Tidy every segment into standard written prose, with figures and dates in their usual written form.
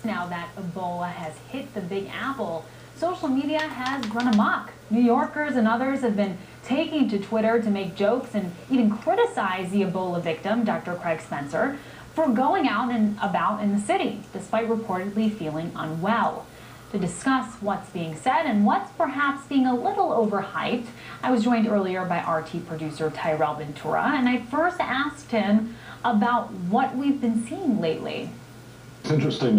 Now that Ebola has hit the Big Apple, social media has run amok. New Yorkers and others have been taking to Twitter to make jokes and even criticize the Ebola victim, Dr. Craig Spencer, for going out and about in the city, despite reportedly feeling unwell. To discuss what's being said and what's perhaps being a little overhyped, I was joined earlier by RT producer Tyrell Ventura, and I first asked him about what we've been seeing lately. It's interesting,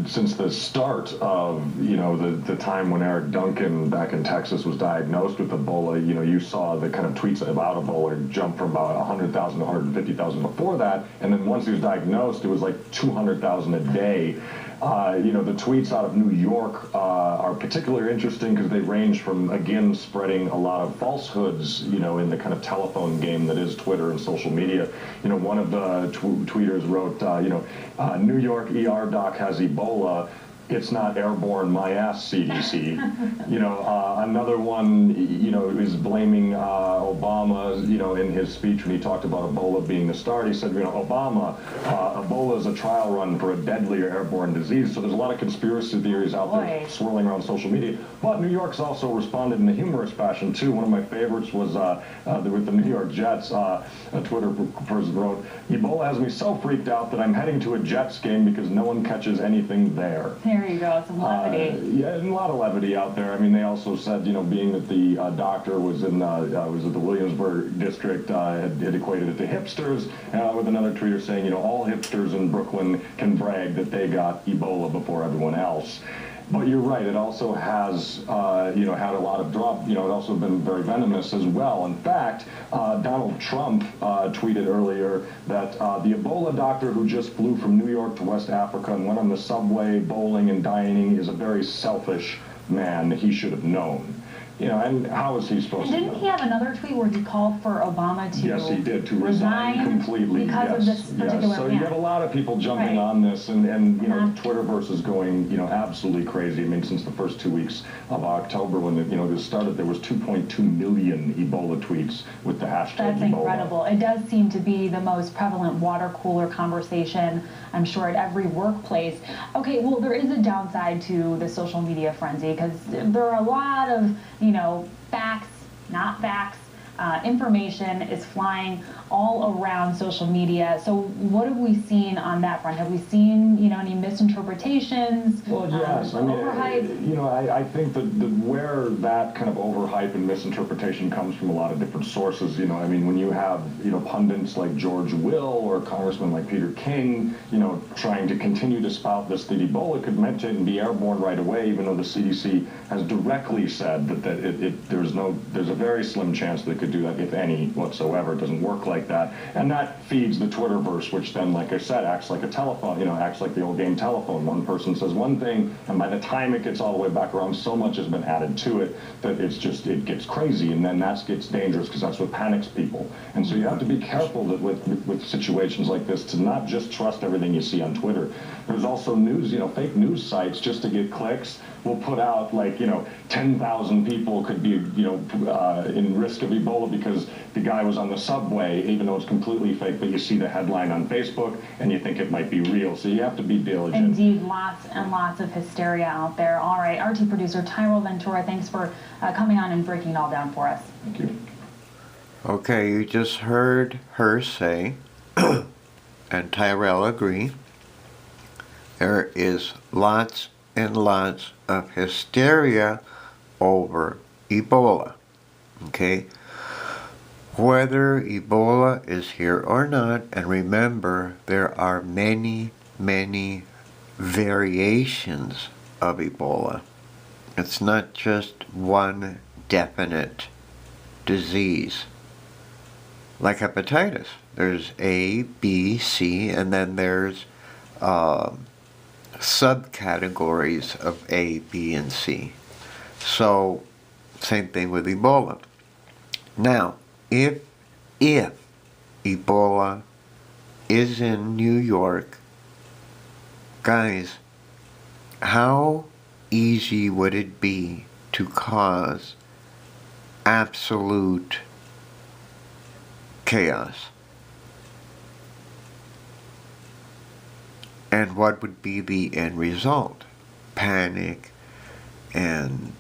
since the start of, the time when Eric Duncan back in Texas was diagnosed with Ebola, you saw the kind of tweets about Ebola jump from about 100,000 to 150,000 before that. And then once he was diagnosed, it was like 200,000 a day. The tweets out of New York are particularly interesting because they range from, again, spreading a lot of falsehoods, in the kind of telephone game that is Twitter and social media. One of the tweeters wrote, New York ER doc has Ebola. It's not airborne, my ass, CDC. Another one, is blaming Obama, in his speech when he talked about Ebola being the start. He said, Obama, Ebola is a trial run for a deadlier airborne disease. So there's a lot of conspiracy theories out there swirling around social media. But New York's also responded in a humorous fashion, too. One of my favorites was with the New York Jets. A Twitter person wrote, Ebola has me so freaked out that I'm heading to a Jets game because no one catches anything there. There you go, some levity. Yeah, and a lot of levity out there. I mean, they also said, being that the doctor was in was at the Williamsburg district, had equated it to hipsters, with another tweeter saying, all hipsters in Brooklyn can brag that they got Ebola before everyone else. But you're right, it also has, had a lot of drop, it also been very venomous as well. In fact, Donald Trump tweeted earlier that the Ebola doctor who just flew from New York to West Africa and went on the subway, bowling and dining is a very selfish man. He should have known. And how is he supposed to know? Didn't he have another tweet where he called for Obama to Yes, he did, to resign completely. Because of this particular So you have a lot of people jumping on this, and Twitterverse is going, absolutely crazy. I mean, since the first 2 weeks of October when this started, there was 2.2 million Ebola tweets with the hashtag That's Ebola. incredible. It does seem to be the most prevalent water cooler conversation, I'm sure, at every workplace. Okay, well, there is a downside to the social media frenzy because there are a lot of, facts, not facts. Information is flying all around social media. So what have we seen on that front? Have we seen, any misinterpretations? Well, yes. Overhype? I think that where that kind of overhype and misinterpretation comes from a lot of different sources. When you have, pundits like George Will or congressmen like Peter King, trying to continue to spout this, that Ebola could mutate and be airborne right away, even though the CDC has directly said that there's a very slim chance that it could do that, if any whatsoever. It doesn't work like that, and that feeds the Twitterverse, which then, like I said, acts like a telephone, acts like the old game telephone. One person says one thing, and by the time it gets all the way back around, so much has been added to it that it gets crazy, and then that gets dangerous because that's what panics people. And so you have to be careful that with situations like this to not just trust everything you see on Twitter. There's also news, fake news sites just to get clicks will put out 10,000 people could be, in risk of Ebola because the guy was on the subway, even though it's completely fake, but you see the headline on Facebook and you think it might be real. So you have to be diligent. Indeed, lots and lots of hysteria out there. All right, RT producer Tyrell Ventura, thanks for coming on and breaking it all down for us. Thank you. Okay, you just heard her say, and Tyrell agree, there is lots and lots of hysteria over Ebola. Okay? Whether Ebola is here or not, and remember, there are many, many variations of Ebola. It's not just one definite disease. Like hepatitis, there's A, B, C, and then there's subcategories of A, B, and C. So, same thing with Ebola. Now, if Ebola is in New York, guys, how easy would it be to cause absolute chaos? And what would be the end result? Panic and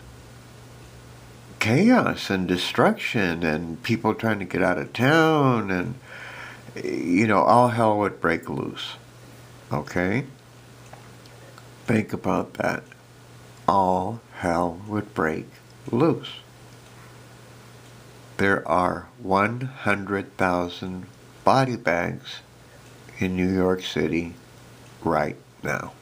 chaos and destruction and people trying to get out of town, and all hell would break loose. Okay? Think about that. All hell would break loose. There are 100,000 body bags in New York City right now.